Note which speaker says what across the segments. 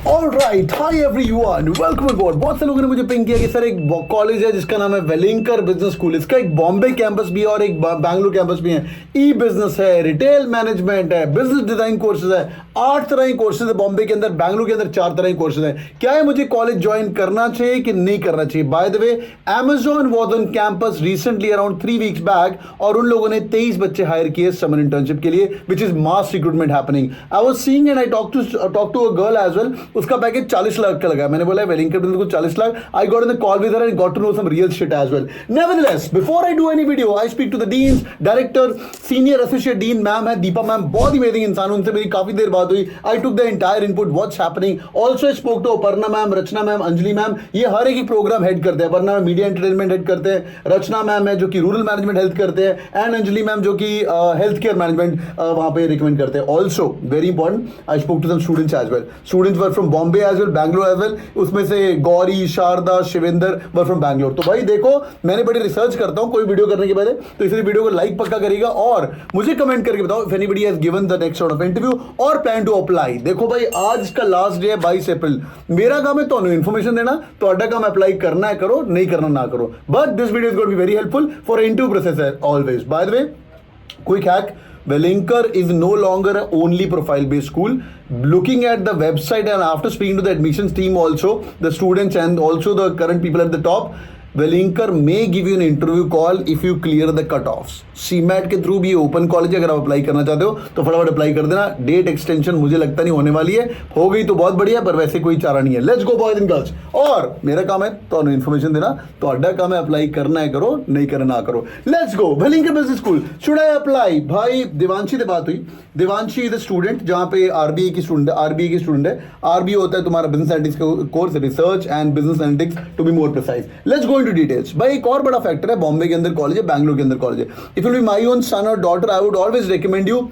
Speaker 1: All right, hi everyone, welcome aboard। बहुत से लोगों ने मुझे पिंग किया कि सर एक कॉलेज है जिसका नाम है वेलिंकर बिजनेस स्कूल, इसका एक बॉम्बे कैंपस भी है और एक बैंगलोर कैंपस भी है। ई बिजनेस है, रिटेल मैनेजमेंट है, बिजनेस डिजाइन कोर्सेज है, 8 तरह के कोर्सेज है बॉम्बे के अंदर। बैंगलोर के अंदर 4 तरह के कोर्सेज है। क्या है मुझे कॉलेज ज्वाइन करना चाहिए कि नहीं करना चाहिए? Bye the way, Amazon was on campus recently around 3 weeks back और उन लोगों ने 23 बच्चे हायर किए समर इंटर्नशिप के लिए, which is mass recruitment happening। I was seeing and I talked to a girl as well। उसका पैकेज 40 लाख का लगा। मैंने बोला वेलिंकर बिजनेस को 40 lakh. I got in the call with her and got to know some real shit as well. Nevertheless, before I do any video I speak to the deans, director, senior associate dean ma'am है Deepa ma'am, बहुत ही amazing इंसान, उनसे मेरी काफी देर बात हुई। I took the entire input what's happening. Also spoke to Aparna ma'am, Rachna ma'am, Anjali ma'am. ये हर एक प्रोग्राम हेड करते हैं। अपर्णा मीडिया एंटरटेनमेंट हेड करते हैं, रचना मैम है जो कि रूरल मैनेजमेंट हेल्थ करते हैं, एंड अंजलि मैम जो कि हेल्थ केयर मैनेजमेंट वहां पे रिकमेंड करते हैं। Also very important, I spoke to some students as well. Students were from Bombay as well, Bangalore as well. उसमें से गौरी, शारदा, शिवेंद्र वर फ्रॉम बैंगलोर। तो भाई देखो, मैंने बड़ी रिसर्च करता हूं कोई वीडियो करने के पहले, तो इसलिए वीडियो को लाइक पक्का करेगा और मुझे कमेंट करके बताओ if anybody has given the next round of interview और प्लान टू अप्लाई। देखो भाई, आज का लास्ट डे है 22 अप्रैल। मेरा काम है ਤੁਹਾਨੂੰ इन्फॉर्मेशन देना, ਤੁਹਾਡਾ काम अप्लाई करना है करो, नहीं करना ना करो। But this video is going to be very helpful for interview process always. By the way, quick hack, Velinker is no longer an only profile-based school. Looking at the website and after speaking to the admissions team also, the students and also the current people at the top, Velinker may give you an interview call if you clear the cut-offs. CMAT के through भी open college है, अगर आप apply करना चाहते हो तो फटाफट अप्लाई कर देना। डेट एक्सटेंशन मुझे लगता नहीं होने वाली है, हो गई तो बहुत बढ़िया, पर वैसे कोई चारा नहीं है। Let's go boys and girls. और मेरा काम है तो इन्फॉर्मेशन देना, तो अड्डा काम है अप्लाई करना है करो, नहीं करना ना करो। Let's go. Welingkar business school, should I apply? भाई देवांशी से बात हुई। देवांशी इज अ स्टूडेंट जहां पे आरबीए की स्टूडेंट है। आरबीए की स्टूडेंट है। आरबीए होता है तुम्हारा business analytics course, research and business analytics to be more precise. Let's go into details. भाई एक और बड़ा फैक्टर है, बॉम्बे के अंदर कॉलेज है, बैंगलोर के अंदर कॉलेज है। If you will be my own son और daughter, I would always recommend you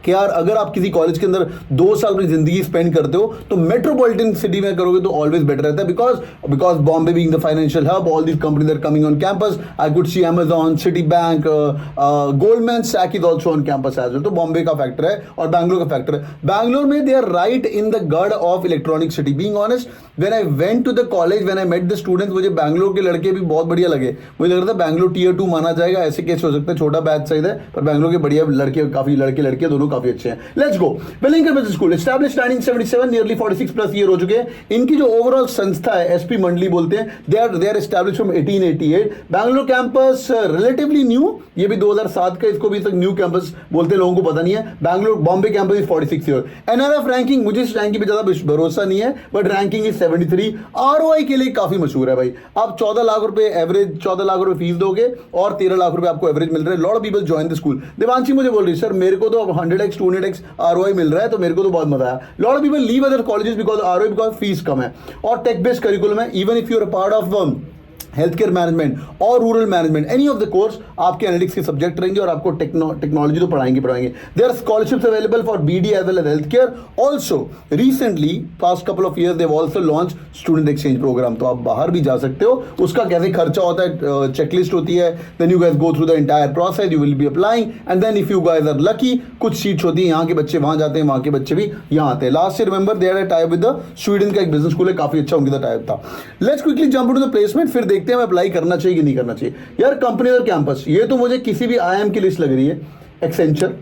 Speaker 1: कि यार अगर आप किसी कॉलेज के अंदर 2 साल अपनी जिंदगी स्पेंड करते हो तो मेट्रोपॉलिटन सिटी में करोगे तो ऑलवेज बेटर रहता है। Because Bombay being the financial hub, all these companies are coming on campus. I could see Amazon, Citibank, Goldman Sachs is also on campus as well. तो बॉम्बे का फैक्टर है और बैंगलोर का फैक्टर है। बैंगलोर में they are right in the गढ़ of Electronic City. Being honest, when I went to the college, when I met the students, मुझे बैंगलोर के लड़के भी बहुत बढ़िया लगे। मुझे लग रहा था बैंगलोर टियर 2 माना जाएगा, ऐसे केस हो सकते हैं, छोटा बैच सही है, पर बैंगलोर के बढ़िया लड़के, काफी लड़के दोनों काफी अच्छे हैं। Let's go. Welingkar business school established 1977, nearly 46 plus year हो चुके हैं। इनकी जो ओवरऑल संस्था है, एसपी मंडली बोलते हैं, they are established from 1888। Bangalore campus relatively new, ये भी 2007 का, इसको भी तक न्यू कैंपस बोलते हैं, लोगों को पता नहीं है। Bangalore Bombay campus is 46 year. NRF ranking, मुझे इस रैंकिंग पे ज्यादा भरोसा नहीं है, बट रैंकिंग इज 73। आरओआई के लिए काफी मशहूर है भाई। आप 14 लाख रुपए एवरेज, 14 लाख रुपए फीस दोगे और 13 लाख रुपए आपको एवरेज मिल रहा है। Lot of people join the school. Devanshi मुझे बोल रही है, सर मेरे को तो 100x 200x आरओआई मिल रहा है, तो मेरे को तो बहुत मजा आया। Lot of people leave other colleges because ROI, because fees कम है और टेक बेस्ड करिकुलम है। Even if you are a part of health care management और rural management, any of the course, आपके एनालिटिक्स के सब्जेक्ट रहेंगे और आपको टेक्नोलॉजी तो पढ़ाएंगे। There are scholarships available for BD as well as health care. Also recently past couple of years they've also launch student exchange programme. तो आप बाहर भी जा सकते हो। उसका कैसे खर्चा होता है, चेकलिस्ट होती है, then you guys go through the entire process, you will be applying and then if you guys are lucky, कुछ सीट्स होती है, यहाँ के बच्चे वहां जाते हैं, वहां के बच्चे भी यहाँ आते हैं। Last year remember they had a type with the Sweden का एक बिजनेस स्कूल है, काफी अच्छा उनका टाइप था। Let's quickly jump into the placement, फिर देखते हैं मैं अप्लाई करना चाहिए कि नहीं करना चाहिए। यार कंपनी और कैंपस, ये तो मुझे किसी भी आईएम की लिस्ट लग रही है। Accenture,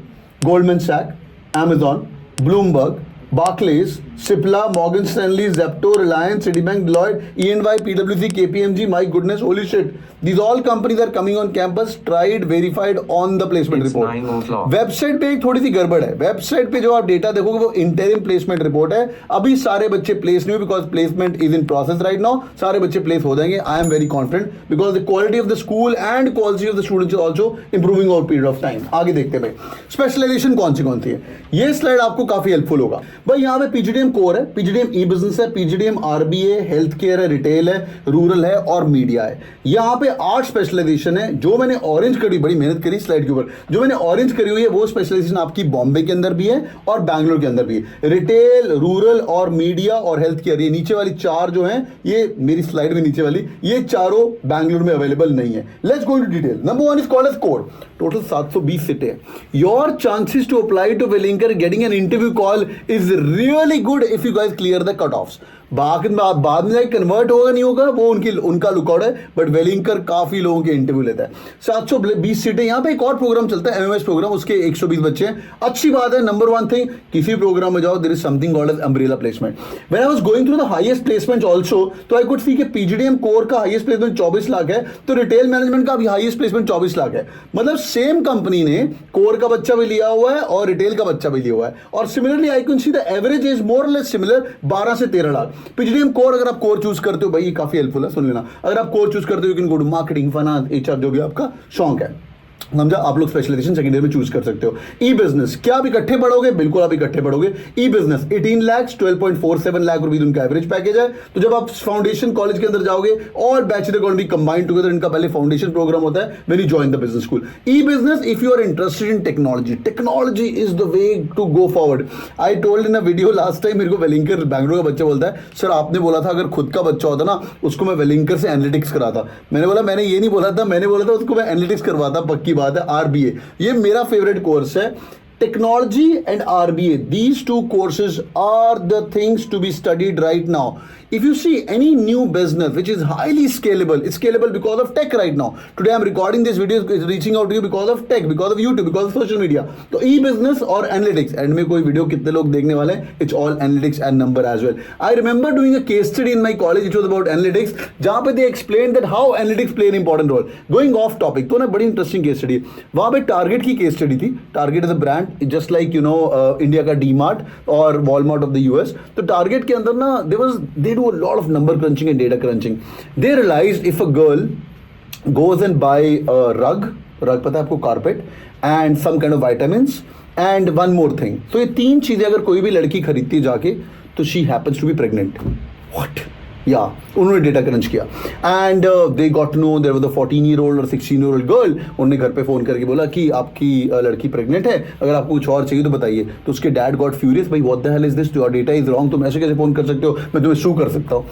Speaker 1: Goldman Sachs, Amazon, Bloomberg, Barclays, Cipla, Morgan Stanley, Zepto, Reliance, Citibank, Deloitte, EY, PwC, KPMG, my goodness, holy shit. These all companies are coming on campus, tried, verified on the placement report. Website पे एक थोड़ी सी गड़बड़ है। Website पे जो आप data देखोगे वो इंटरिम प्लेसमेंट रिपोर्ट है। अभी सारे बच्चे प्लेस नहीं हुए because placement is in process right now. सारे बच्चे प्लेस हो जाएंगे। I am very confident because the quality of the school and quality of the students is also improving over period of time. आगे देखते हैं भाई, स्पेशलाइजेशन कौन सी है। ये स्लाइड आपको काफी हेल्पफुल होगा भाई। यहाँ पे पीजीडीएम कोर है, पीजीडीएम ई बिजनेस है, पीजीडीएम आरबीए, हेल्थ केयर है, रिटेल है, रूरल है और मीडिया है। यहाँ पे 8 स्पेशलाइजेशन है। जो मैंने ऑरेंज करी, बड़ी मेहनत करी स्लाइड के ऊपर, जो मैंने ऑरेंज करी हुई है वो स्पेशलाइजेशन आपकी बॉम्बे के अंदर भी है और बैंगलोर के अंदर भी है। रिटेल, रूरल और मीडिया और हेल्थ केयर, ये नीचे वाली 4 जो हैं, ये मेरी स्लाइड में नीचे वाली, ये चारों बैंगलोर में अवेलेबल नहीं है। Let's go into detail. Number 1 is called as core. Total 720 सीटें। Your chances to apply to Welingkar getting an interview call is really good if you guys clear the cutoffs. बाद में जाके कन्वर्ट होगा नहीं होगा वो उनका लुकआउट है, बट वेलिंकर काफी लोगों के इंटरव्यू लेता है। 720 सीटें। यहाँ पे एक और प्रोग्राम चलता है एमएमएस प्रोग्राम, उसके 120 बच्चे हैं। अच्छी बात है। नंबर 1 थिंग, किसी प्रोग्राम में जाओ, there is something called as umbrella placement. When I was going through the highest placement also, तो आई कुड सी कि पीजीडीएम कोर का हाईएस्ट प्लेसमेंट 24 लाख है, तो रिटेल मैनेजमेंट का भी हाईएस्ट प्लेसमेंट 24 लाख है। मतलब सेम कंपनी ने कोर का बच्चा भी लिया हुआ है और रिटेल का बच्चा भी लिया हुआ है। और similarly I can see the average is more और लेस सिमिलर, 12 से 13 लाख। पीजीडीएम कोर, अगर आप कोर चूज करते हो, भाई ये काफी हेल्पफुल है, सुन लेना। अगर आप कोर चूज करते हो, you can go to marketing, finance, HR, जो भी आपका शौक है, समझा, आप लोग स्पेशलाइजेशन सेकेंड ईयर में चूज कर सकते हो। ई बिजनेस, क्या आप इकट्ठे पढ़ोगे? बिल्कुल आप इकट्ठे पढ़ोगे। E business 18 lakh 12.47 lakh rupees उनका एवरेज पैकेज है। तो जब आप फाउंडेशन कॉलेज के अंदर जाओगे, all bachelor going be combined together, इनका पहले फाउंडेशन प्रोग्राम होता है when you join the business school. E business, if you are interested in technology, technology is the way to go forward. I told in a video last time, मेरे को वेलिंकर बैंगलोर का बच्चा बोलता है, सर आपने बोला था अगर खुद का बच्चा होता ना, उसको मैं वेलिंकर से एनालिटिक्स कराता। मैंने बोला मैंने ये नहीं बोला था, मैंने बोला था उसको मैं एनालिटिक्स करवाता, पक्की बात है। आरबीए, ये मेरा फेवरेट कोर्स है। Technology and RBA, these two courses are the things to be studied right now. If you see any new business which is highly scalable, it's scalable because of tech right now. Today I'm recording this video, it's reaching out to you because of tech, because of YouTube, because of social media. तो e-business और analytics, and में कोई video कितने लोग देखने वाले हैं, it's all analytics and number as well. I remember doing a case study in my college which was about analytics, जहाँ पे they explained that how analytics play an important role. Going off topic, तो ना बड़ी interesting case study, वहाँ पे Target की case study थी. Target is a brand just like you know India का DMart और Walmart of the US. तो Target के अंदर ना they do a lot of number crunching and data crunching. They realized if a girl goes and buy a rug पता है आपको, carpet, and some kind of vitamins and one more thing, तो ये तीन चीजें अगर कोई भी लड़की खरीदती जाके, तो she happens to be pregnant. What? या उन्होंने डेटा क्रंच किया and they got to know there was a 14-year-old और 16-year-old गर्ल. उन्होंने घर पे फोन करके बोला कि आपकी लड़की प्रेग्नेंट है, अगर आपको कुछ और चाहिए तो बताइए. तो उसके डैड गॉट फ्यूरियस, भाई what the hell is this, your data is wrong, तुम ऐसे कैसे फोन कर सकते हो, मैं तुम्हें सू कर सकता हूँ.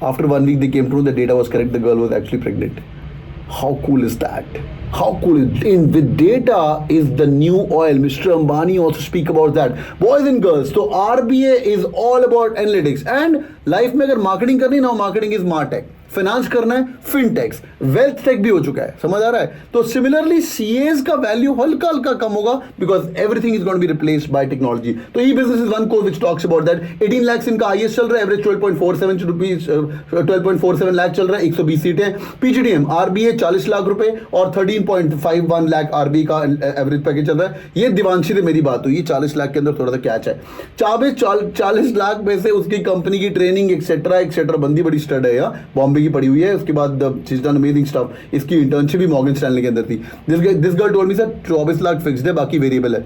Speaker 1: After 1 week they came to know the data was correct, the girl was actually pregnant. How cool is that? How cool is in with data is the new oil. Mr. Ambani also speak about that. Boys and girls, so RBA is all about analytics. And life में अगर marketing करनी ना, marketing is martech. Finance करना है, फिनटेक्स, wealth take भी हो चुका है, समझ आ रहा है. तो सिमिलरली सीएस का वैल्यू हल्का हल्का कम होगा because everything is going to be replaced by technology. तो e business is one course which talks about that. 18 lakh इनका हाईएस्ट चल रहा है, एवरेज 12.47 लाख चल रहा है, 120 सीटें. पीजीडीएम आरबीए 40 लाख रुपए और 13.51 लाख आरबी का एवरेज पैकेज चल रहा है. ये दिवांशी से मेरी बात हुई, 40 लाख के अंदर थोड़ा सा कैच है. 40 लाख में से उसकी कंपनी की ट्रेनिंग एक्सेट्रा बंदी बड़ी स्टड है, बॉम्बे की पड़ी हुई है. उसके बाद शी डन अमेजिंग स्टफ. इसकी इंटर्नशिप भी मॉर्गन स्टैनली के अंदर थी. This girl told me sir 24 lakh fixed है, बाकी वेरिएबल है.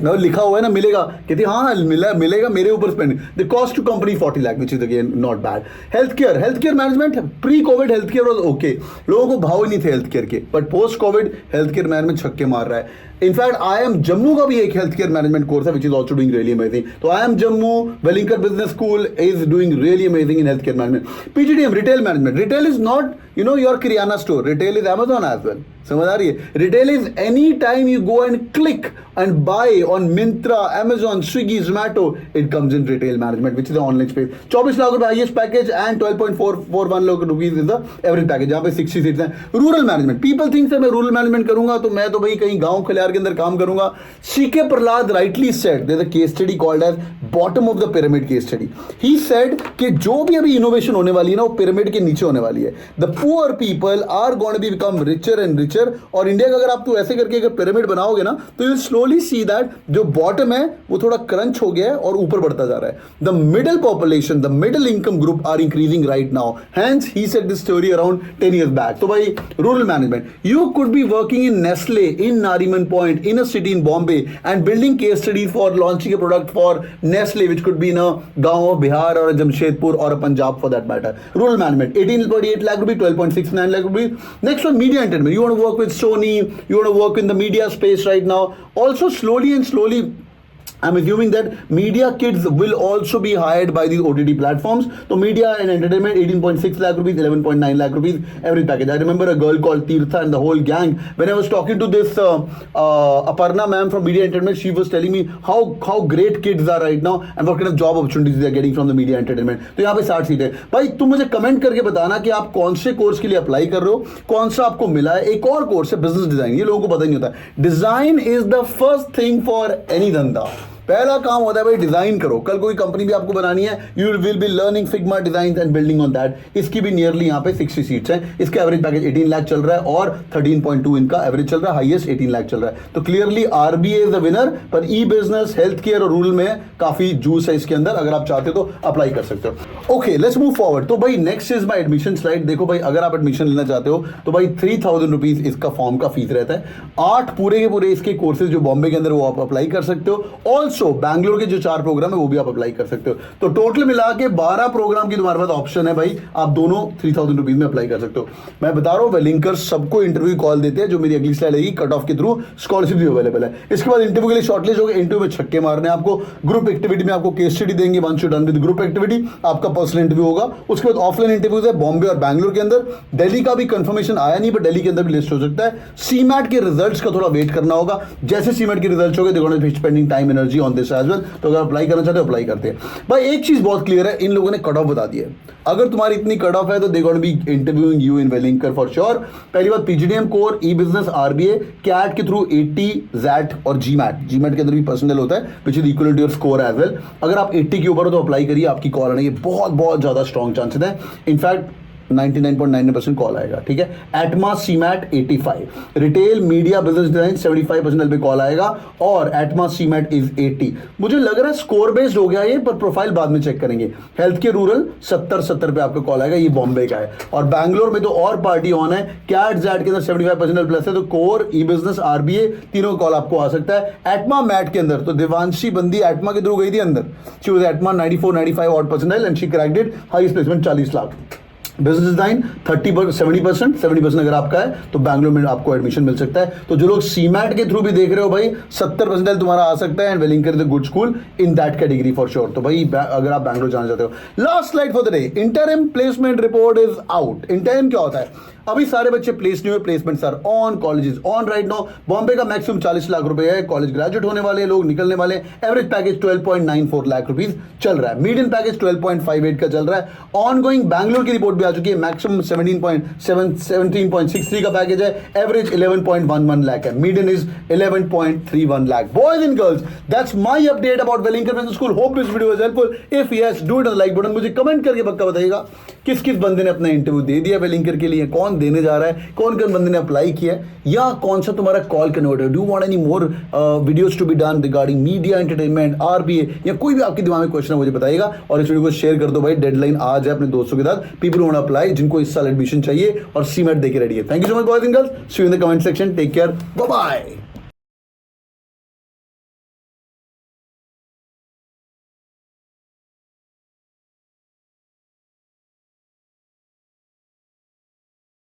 Speaker 1: ना लिखा हुआ है ना मिलेगा, कहती हाँ मिलेगा मेरे ऊपर spend. The cost to company 40 लाख which is again not bad. Health care management, pre covid health care was okay, लोगों को भाव ही नहीं थे हेल्थ केयर के, but post covid health care management छक्के मार रहा है. इनफैक्ट IIM जम्मू का भी एक हेल्थ केयर मैनेजमेंट कोर्स है which is also doing really amazing. तो IIM Jammu Welingkar business school is doing really amazing in health care management. PGDM retail management. Retail is not your kirana store, retail is Amazon as well. समझ आ रही है. Retail is any time you go and click and buy on Myntra, Amazon, Swiggy, Zomato, it comes in retail management which is the online space. 24 lakh रुपए highest package and 12.41 lakh rupees is the average package, जहाँ पे 60 seats हैं. Rural management, people think sir मैं rural management करूंगा तो मैं तो भाई कहीं गांव खलियार के अंदर काम करूंगा. CK Prahalad rightly said, there is a case study called as bottom of the pyramid case study. He said कि जो भी अभी इनोवेशन होने वाली है ना, वो पिरामिड के नीचे होने वाली है. The poor people are going to be become richer and richer. और इंडिया का अगर आप तो ऐसे करके अगर पिरामिड बनाओगे ना, तो यू स्लोली सी दैट जो बॉटम है वो थोड़ा क्रंच हो गया है और ऊपर बढ़ता जा रहा है. The middle population, the middle income group are increasing right now. Hence he said this story around 10 years back. तो भाई rural management, you could be working in Nestle, in Nariman point, in a city in Bombay and building case studies for launching a product for Nestle which could be in a gaon of Bihar और जमशेदपुर और Punjab for that matter. Rural management 18.8 lakh rupees, 12.69 lakh rupees. Next one, media entertainment. You want to work with Sony, you want to work in the media space right now. Also slowly I'm assuming that media kids will also be hired by these OTT platforms. So media and entertainment, 18.6 lakh rupees, 11.9 lakh rupees, every package. I remember a girl called Tirtha and the whole gang. When I was talking to this Aparna ma'am from media entertainment, she was telling me how great kids are right now and what kind of job opportunities they are getting from the media entertainment. तो यहाँ पे 60 seat है भाई. तुम मुझे comment करके बताना कि आप कौन से कोर्स के लिए अप्लाई कर रहे हो, कौन सा आपको मिला है. एक और कोर्स है बिजनेस डिजाइन, ये लोगों को पता नहीं होता. Design is the first thing for any धंधा. पहला काम होता है भाई डिजाइन करो. कल कोई कंपनी भी आपको बनानी है, you will be learning Figma design and building on that. इसकी भी नियरली यहाँ पे 60 सीट्स हैं. इसका एवरेज पैकेज 18 लाख चल रहा है और 13.2 इनका एवरेज चल रहा है, हाईएस्ट 18 लाख चल रहा है. तो clearly RBA is the winner. पर ई बिजनेस, हेल्थ केयर और रूरल में काफी जूस है इसके अंदर. अगर आप चाहते हो तो अप्लाई कर सकते हो. Okay, let's move forward. तो भाई next is my admission slide. देखो भाई, अगर आप एडमिशन लेना चाहते हो तो भाई 3000 रुपीज इसका फॉर्म का फीस रहता है. 8 पूरे के पूरे इसके कोर्सेज जो बॉम्बे के अंदर वो आप अप्लाई कर सकते हो. ऑल्सो बैंगलोर के 4 प्रोग्राम है वो भी आप अप्लाई कर सकते हो. तो टोटल मिला के 12 प्रोग्राम की तुम्हारे पास ऑप्शन है भाई. आप दोनों 3000 रुपीज में अप्लाई कर सकते हो. मैं बता रहा हूं वेलिंकर्स सबको इंटरव्यू कॉल देते हैं. जो मेरी अगली स्लाइड आएगी कट ऑफ के थ्रू स्कॉलरशिप भी अवेलेबल है. इसके बाद इंटरव्यू के लिए शॉर्टलिस्ट हो गए. इंटरव्यू में छक्के मारने आपको. ग्रुप एक्टिविटी में आपको केस स्टडी देंगे. Once you done with group activity आपका पर्सनल इंटरव्यू होगा. उसके बाद ऑफलाइन इंटरव्यूज है बॉम्बे और बैंगलोर के अंदर. दिल्ली का भी कंफर्मेशन आया नहीं, बट दिल्ली के अंदर भी लिस्ट हो सकता है. सीमैट के रिजल्ट्स का थोड़ा वेट करना होगा. जैसे सीमैट के रिजल्ट्स हो गए, they gonna be spending time energy on this as well. तो अगर अप्लाई करना चाहते हो अप्लाई करते हैं. भाई एक चीज बहुत क्लियर है, इन लोगों ने कट ऑफ बता दिया है. अगर तुम्हारी इतनी कट ऑफ है तो they gonna be interviewing you in Welingkar for sure. पहली बात, PGDM core, e business, RBA, CAT के थ्रू 80, जैट और जीमैट. जीमैट के अंदर भी पर्सनल होता है which is equal to your score as well. अगर आप 80 के ऊपर हो तो अप्लाई करिए, आपकी कॉल आने के बहुत बहुत ज्यादा स्ट्रॉन्ग चांसेस है. इनफैक्ट 99.99% कॉल आएगा. ठीक है. ATMA CMAT 85, retail media business design 75% पे कॉल आएगा और एटमा सीमैट इज 80. मुझे लग रहा है स्कोर बेस्ड हो गया ये, पर प्रोफाइल बाद में चेक करेंगे. हेल्थ के रूरल 70 पे आपका कॉल आएगा. ये बॉम्बे का है. और बैंगलोर में तो और पार्टी ऑन है. कैट जैट के अंदर 75% प्लस है. तो कोर, ई बिजनेस, आरबीए तीनों कॉल आपको आ सकता है. एटमा मैट के अंदर तो देवांशी बंदी एटमा के थ्रू गई थी अंदर. She was ATMA 94-95 odd percentile and she cracked it. Highest placement 40 lakh. Business design 70% अगर आपका है तो बैंगलोर में आपको एडमिशन मिल सकता है. तो जो लोग सीमैट के थ्रू भी देख रहे हो भाई, 70% तुम्हारा आ सकता है. And Welingkar is a good school in that category for sure. तो भाई अगर आप बैंगलोर जाना चाहते हो. Last slide for the day, interim placement report is out. Interim क्या होता है? अभी सारे बच्चे प्लेस नहीं हुए, placements are on, colleges on right now. Bombay का मैक्सिमम 40 लाख रुपए है. कॉलेज ग्रेजुएट होने वाले लोग निकलने वाले. एवरेज पैकेज 12.94 लाख रुपीज चल रहा है. मीडियन पैकेज 12.58 का चल रहा है. ऑन गोइंग बैंगलोर की रिपोर्ट भी आ चुकी है. मैक्सिमम 17.63 का पैकेज है. एवरेज 11.11 लाख है. Median is 11.31 lakh. Boys and girls, that's my update about Welingkar business school. Hope this video was helpful. If yes, do it on like button. मुझे कमेंट करके पक्का बताइएगा किस किस बंदे ने अपना इंटरव्यू दे दिया वेलिंकर के लिए, कौन देने जा रहा है, कौन कौन बंदे ने अप्लाई किया है, या कौन सा तुम्हारा call converter. Do want any more videos to be done regarding media, entertainment, RBA, या कोई भी आपके दिमाग में क्वेश्चन है मुझे बताइएगा. और इस वीडियो को शेयर कर दो भाई. डेडलाइन आज है अपने दोस्तों के साथ. पीपल वांट अप्लाई जिनको इस साल एडमिशन चाहिए और सीमेट देके रेडी है. Thank you so much boys and girls. See you in the comment section. Take care. Bye bye.